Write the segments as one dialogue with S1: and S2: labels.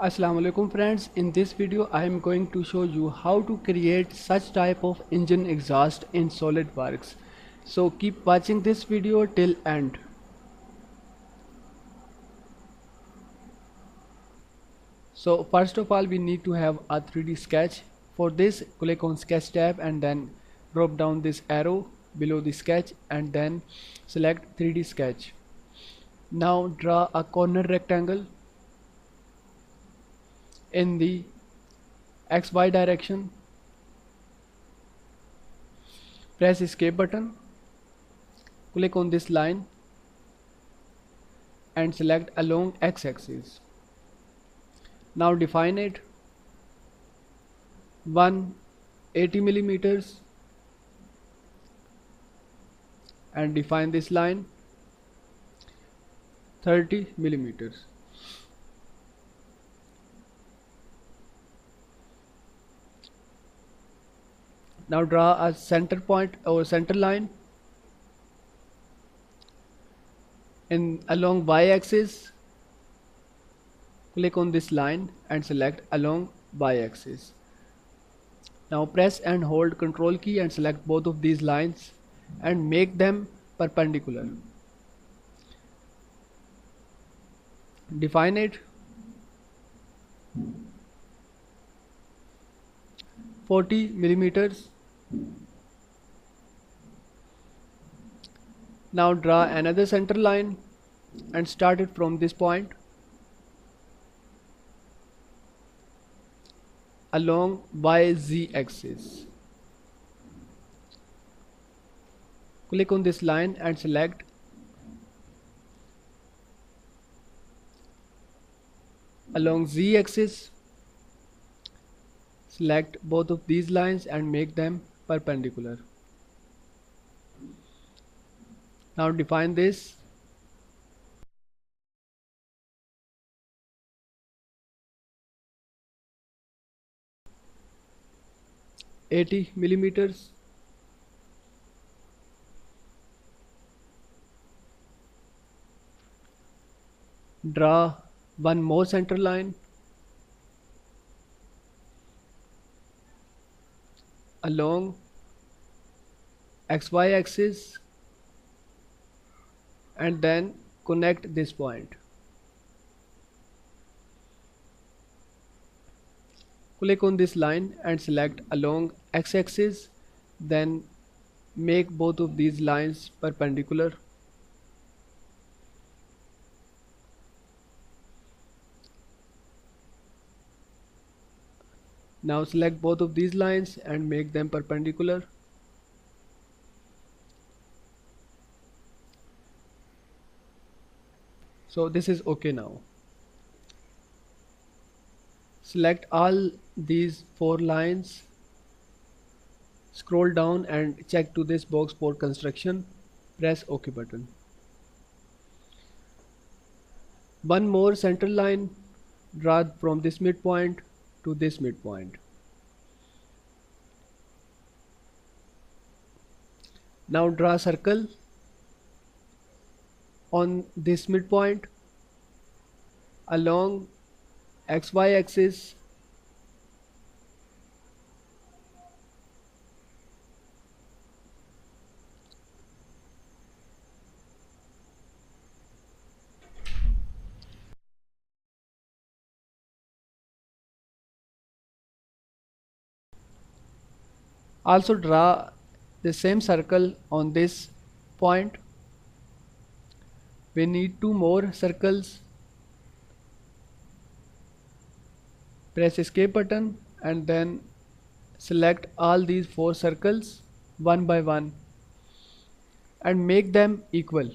S1: Assalamu alaikum friends. In this video I am going to show you how to create such type of engine exhaust in SolidWorks. So keep watching this video till end. So first of all we need to have a 3D sketch. For this click on sketch tab and then drop down this arrow below the sketch and then select 3D sketch. Now draw a corner rectangle in the XY direction. Press escape button, click on this line and select along x-axis. Now define it 180 millimeters and define this line 30 millimeters. Now draw a center point or center line in along y-axis. Click on this line and select along y-axis. Now press and hold Ctrl key and select both of these lines and make them perpendicular. Define it 40 millimeters. Now draw another center line and start it from this point along YZ axis. Click on this line and select along Z axis. Select both of these lines and make them perpendicular. Now define this 80 millimeters. Draw one more center line along XY axis and then connect this point. Click on this line and select along x-axis, then make both of these lines perpendicular. Now select both of these lines and make them perpendicular. So this is okay now. Select all these 4 lines, scroll down and check to this box for construction. Press OK button. One more center line, draw from this midpoint to this midpoint. Now draw a circle on this midpoint along XY axis. Also draw the same circle on this point. We need 2 more circles. Press escape button and then select all these 4 circles one by one and make them equal.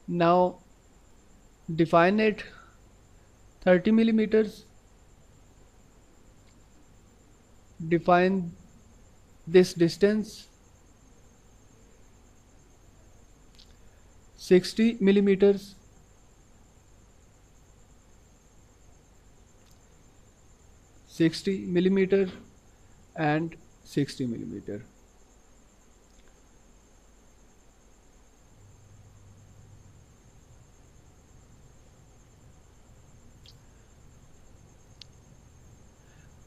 S1: Now define it 30 millimeters. Define this distance 60 millimeters. And 60 millimeter.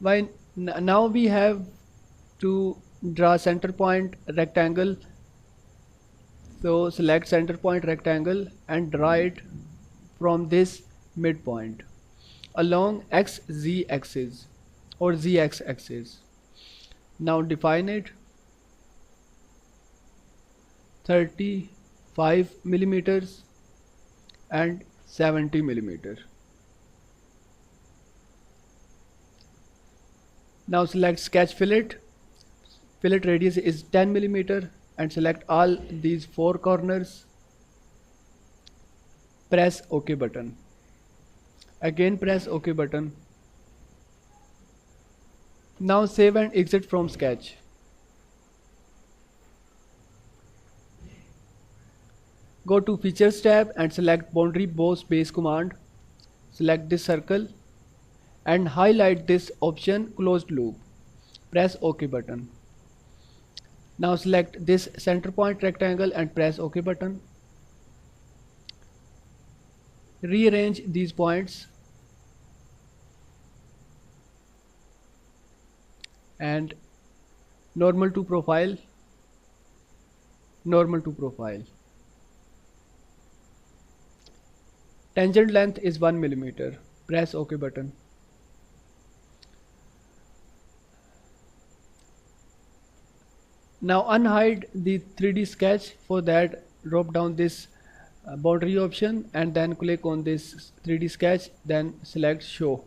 S1: Now we have to draw center point rectangle. So select center point rectangle and draw it from this midpoint along XZ axis or ZX axis. Now define it 35 millimeters and 70 millimeter. Now select sketch fillet. Fillet radius is 10 millimeter and select all these four corners. Press OK button. Again press OK button. Now save and exit from sketch. Go to features tab and select boundary boss base command. Select this circle and highlight this option closed loop. Press OK button. Now select this center point rectangle and press OK button. Rearrange these points and normal to profile, normal to profile. Tangent length is 1 millimeter. Press OK button. Now unhide the 3D sketch. For that, drop down this boundary option and then click on this 3D sketch, then select show.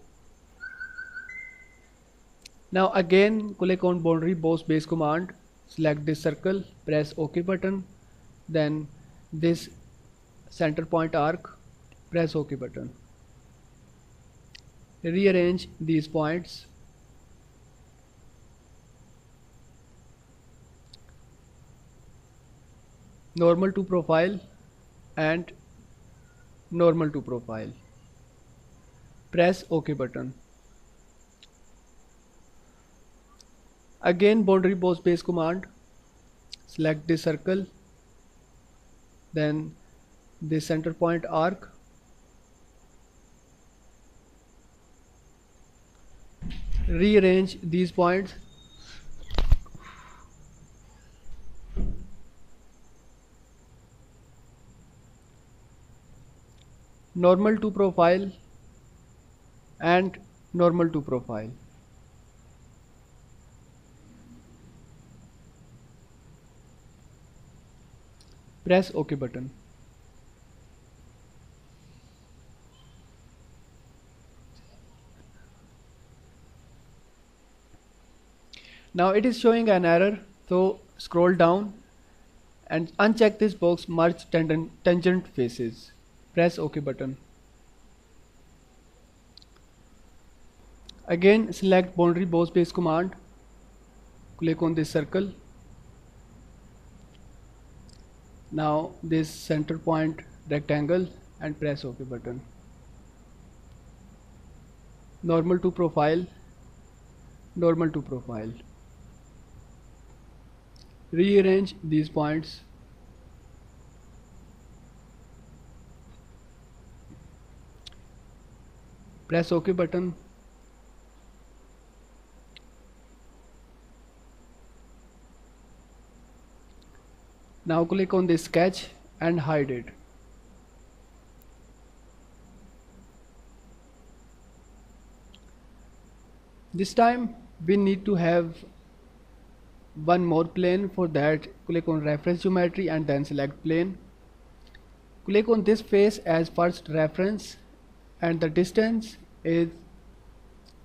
S1: Now again click on boundary boss base command, select this circle, press OK button, then this center point arc, press OK button. Rearrange these points. Normal to profile and normal to profile. Press OK button. Again boundary boss base command, select this circle, then this center point arc, rearrange these points. Normal to profile and normal to profile. Press OK button. Now it is showing an error, so scroll down and uncheck this box merge tangent faces. Press OK button. Again select boundary boss base command, click on this circle. Now this center point rectangle and press OK button. Normal to profile, normal to profile. Rearrange these points. Press OK button. Now click on this sketch and hide it. This time we need to have one more plane. For that, click on reference geometry and then select plane. Click on this face as first reference and the distance is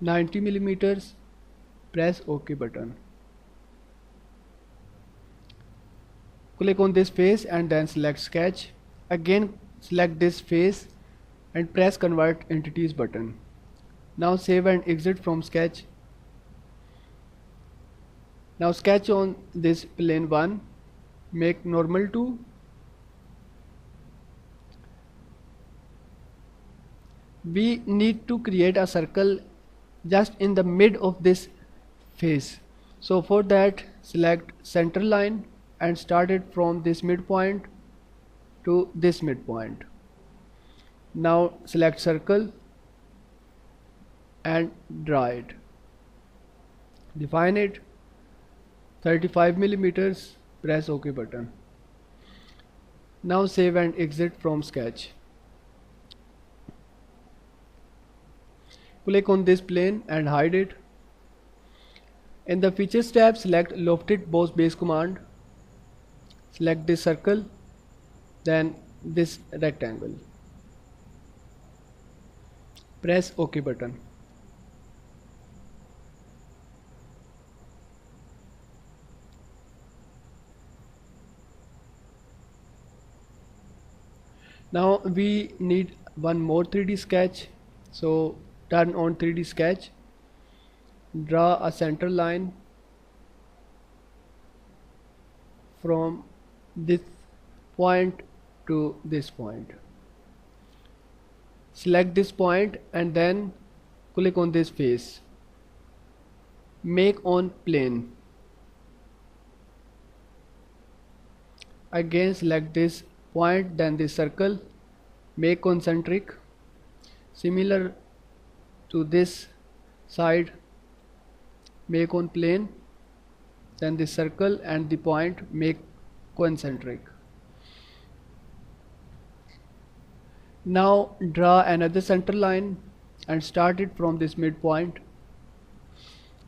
S1: 90 millimeters. Press OK button. Click on this face and then select sketch. Again select this face and press convert entities button. Now save and exit from sketch. Now sketch on this plane 1, make normal to. We need to create a circle just in the mid of this face. So for that, select center line and start it from this midpoint to this midpoint. Now select circle and draw it. Define it 35 millimeters. Press OK button. Now save and exit from Sketch. Click on this plane and hide it. In the Features tab, select Lofted Boss Base command. Select this circle, then this rectangle. Press OK button. Now we need one more 3D sketch. So turn on 3D sketch. Draw a center line from this point to this point. Select this point and then click on this face. Make on plane. Again select this point, then this circle. Make concentric. Similar to this side. Make on plane, then the circle and the point, make concentric. Now draw another center line and start it from this midpoint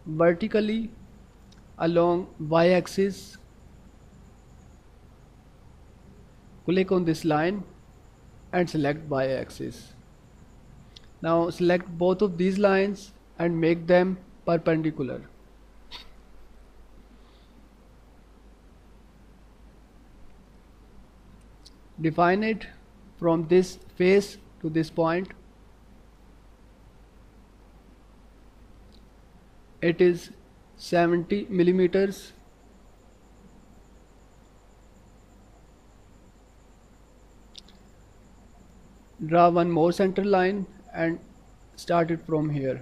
S1: vertically along y-axis. Click on this line and select y-axis. Now select both of these lines and make them perpendicular. Define it from this face to this point. It is 70 millimeters. Draw one more center line and start it from here.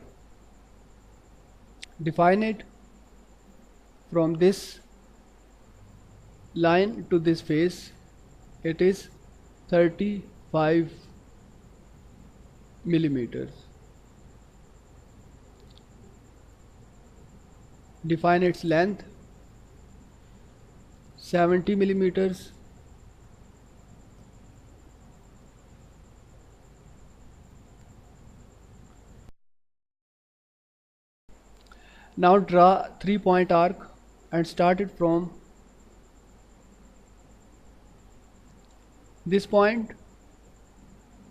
S1: Define it from this line to this face. It is 35 millimeters. Define its length 70 millimeters. Now draw 3-point arc and start it from this point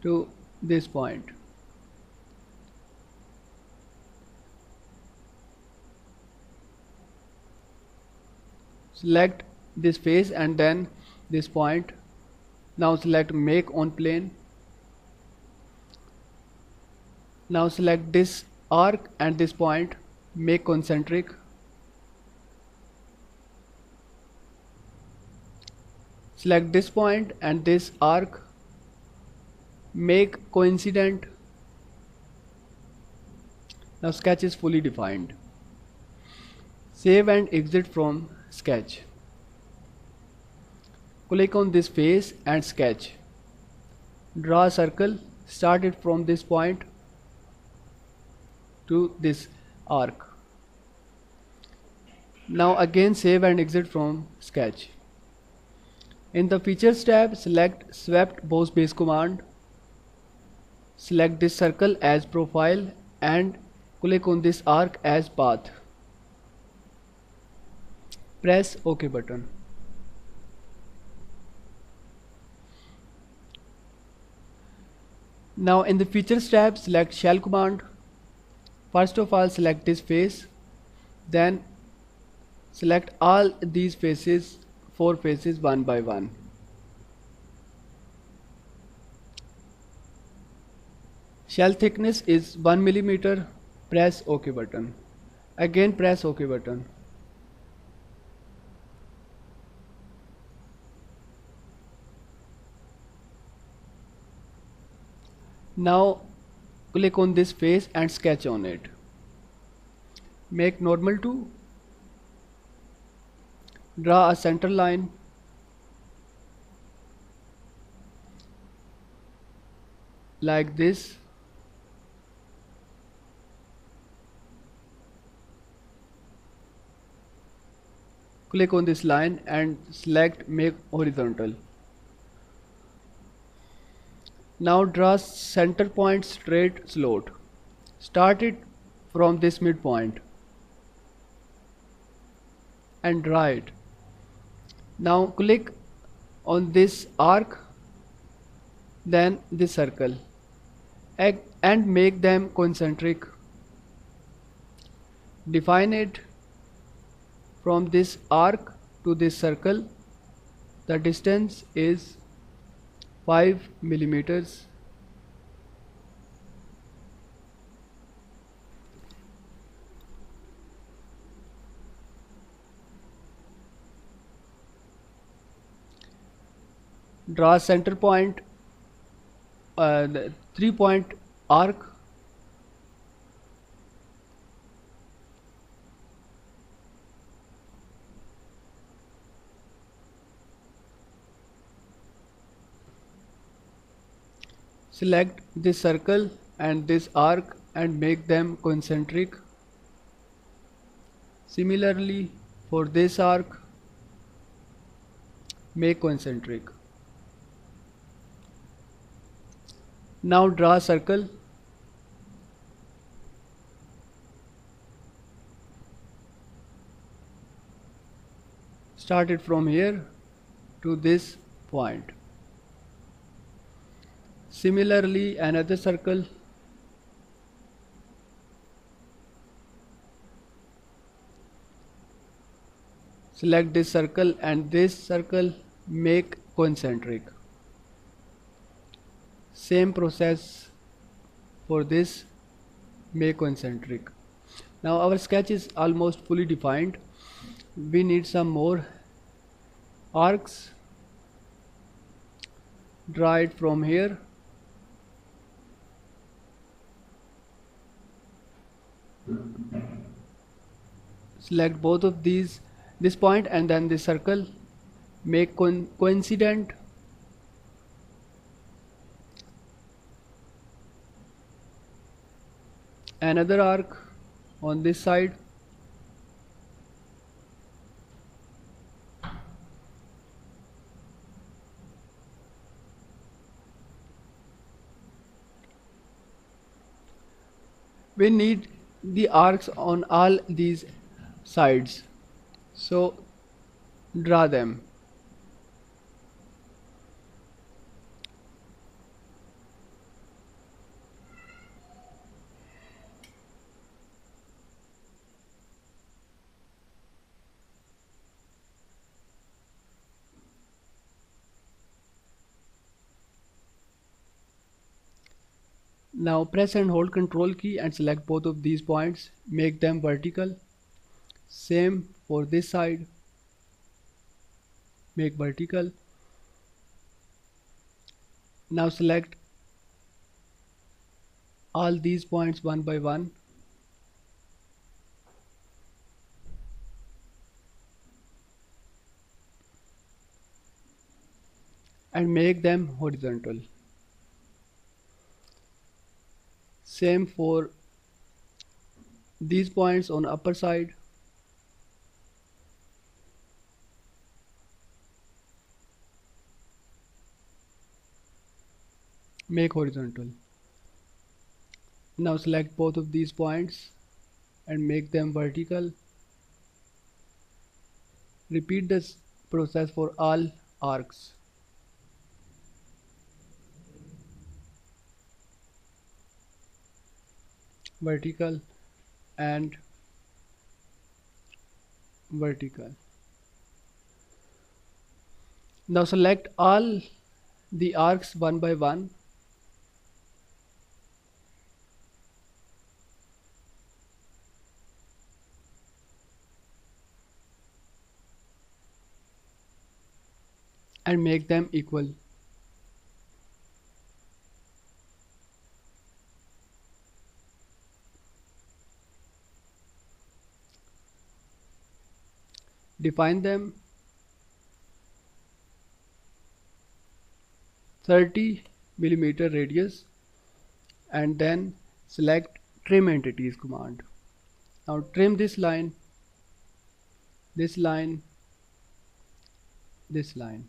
S1: to this point. Select this face and then this point. Now select make on plane. Now select this arc and this point, make concentric. Select this point and this arc, make coincident. Now sketch is fully defined. Save and exit from Sketch. Click on this face and sketch. Draw a circle, start it from this point to this arc. Now again save and exit from Sketch. In the Features tab, select Swept Boss Base command. Select this circle as profile and click on this arc as path. Press OK button. Now in the Features tab, select Shell command. First of all select this face, then select all these faces, 4 faces one by one. Shell thickness is 1 millimeter. Press OK button. Again press OK button. Now click on this face and sketch on it. Make normal to. Draw a center line. Like this. Click on this line and select make horizontal. Now draw center point straight slot. Start it from this midpoint and draw it. Now click on this arc, then this circle, and make them concentric. Define it from this arc to this circle. The distance is 5 millimeters. Draw center point, the 3-point arc. Select this circle and this arc and make them concentric. Similarly, for this arc, make concentric. Now draw a circle. Start it from here to this point. Similarly, another circle. Select this circle and this circle, make concentric. Same process for this, make concentric. Now our sketch is almost fully defined. We need some more arcs. Draw it from here. Select both of this point and then this circle, make coincident. Another arc on this side. We need the arcs on all these sides, so draw them. Now press and hold Control key and select both of these points, make them vertical. Same for this side, make vertical. Now select all these points one by one. And make them horizontal. Same for these points on upper side. Make horizontal. Now select both of these points and make them vertical. Repeat this process for all arcs. Vertical and vertical. Now select all the arcs one by one. And make them equal. Define them 30 millimeter radius and then select trim entities command. Now trim this line, this line.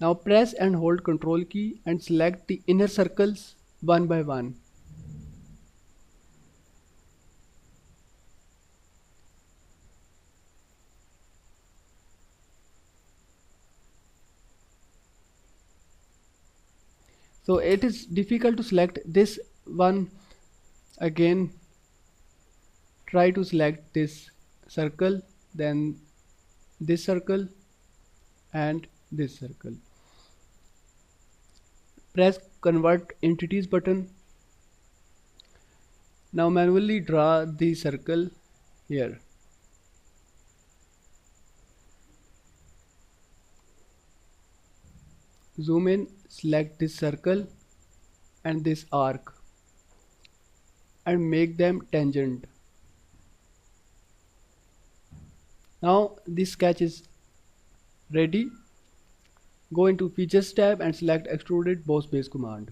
S1: Now press and hold Ctrl key and select the inner circles one by one. So it is difficult to select this one again. Try to select this circle, then this circle and this circle. Press convert entities button. Now manually draw the circle here. Zoom in, select this circle and this arc and make them tangent. Now this sketch is ready. Go into Features tab and select Extruded Boss Base command.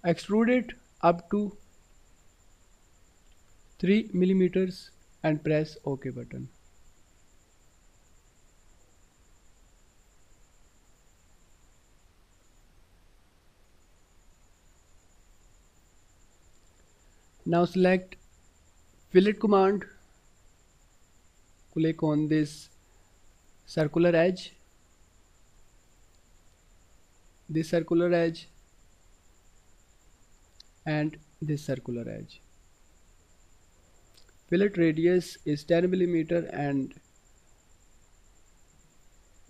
S1: Extrude it up to 3 millimeters and press OK button. Now select Fillet command. Click on this circular edge, this circular edge and this circular edge. Fillet radius is 10 millimeter and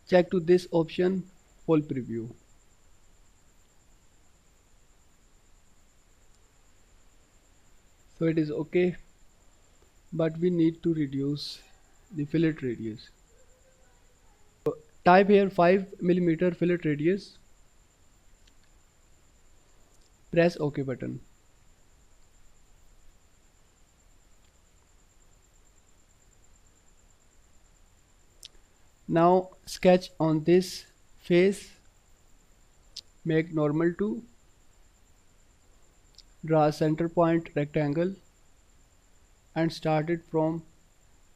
S1: check to this option, full preview. So it is okay, but we need to reduce the fillet radius. So type here 5 millimeter fillet radius. Press OK button. Now sketch on this face, make normal to, draw a center point rectangle and start it from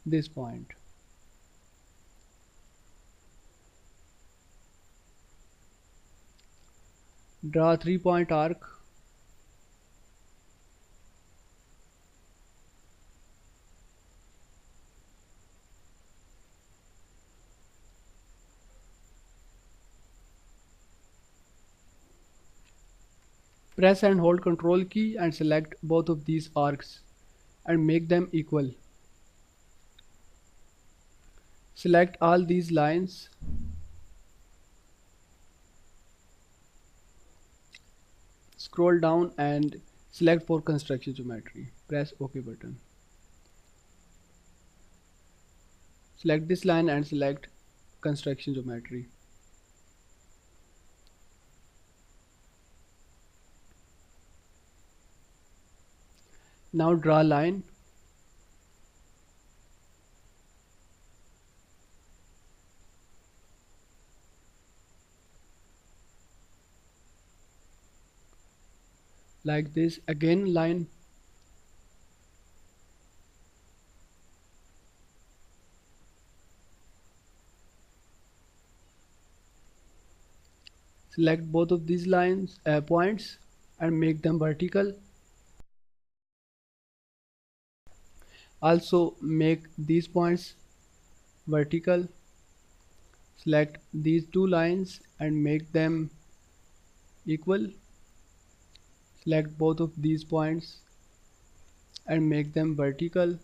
S1: this point. Draw a 3-point arc. Press and hold Ctrl key and select both of these arcs and make them equal. Select all these lines. Scroll down and select for construction geometry. Press OK button. Select this line and select construction geometry. Now draw a line. Like this, again line. Select both of these lines points and make them vertical. Also make these points vertical. Select these two lines and make them equal. Select both of these points and make them vertical.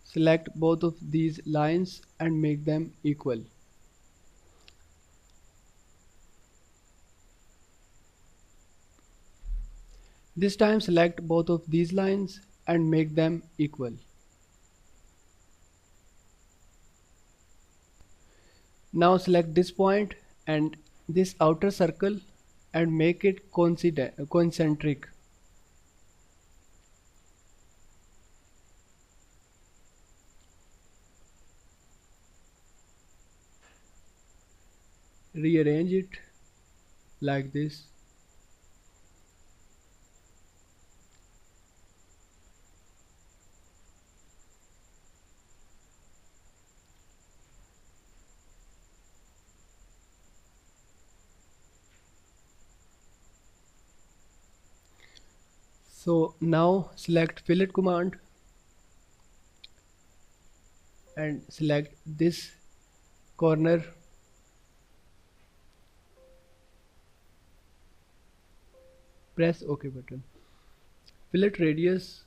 S1: Select both of these lines and make them equal. This time select both of these lines and make them equal. Now select this point and this outer circle and make it concentric. Rearrange it like this. So now select fillet command and select this corner. Press OK button. Fillet radius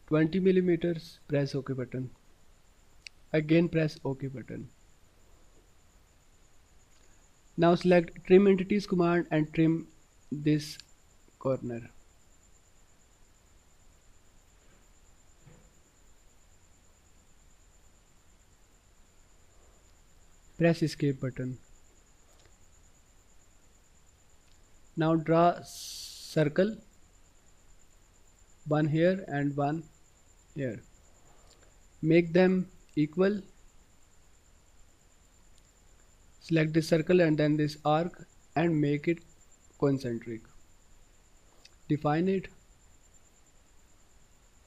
S1: 20 millimeters. Press OK button. Again press OK button. Now select trim entities command and trim this corner. Press escape button. Now draw circle, one here and one here. Make them equal. Select this circle and then this arc and make it concentric. Define it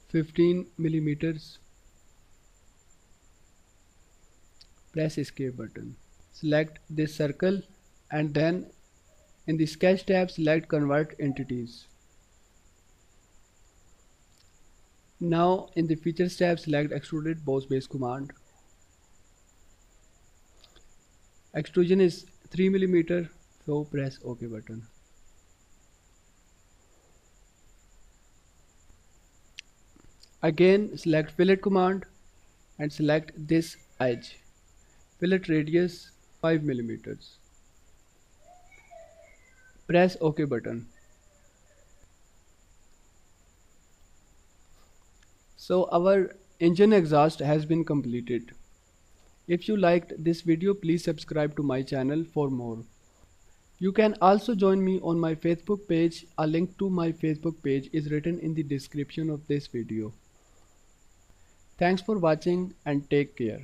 S1: 15 millimeters. Press escape button. Select this circle and then in the sketch tab select convert entities. Now in the features tab select extruded boss base command. Extrusion is 3 millimeter, so press OK button. Again select fillet command and select this edge. Fillet radius 5 millimeters. Press OK button. So our engine exhaust has been completed. If you liked this video, please subscribe to my channel for more. You can also join me on my Facebook page. A link to my Facebook page is written in the description of this video. Thanks for watching and take care.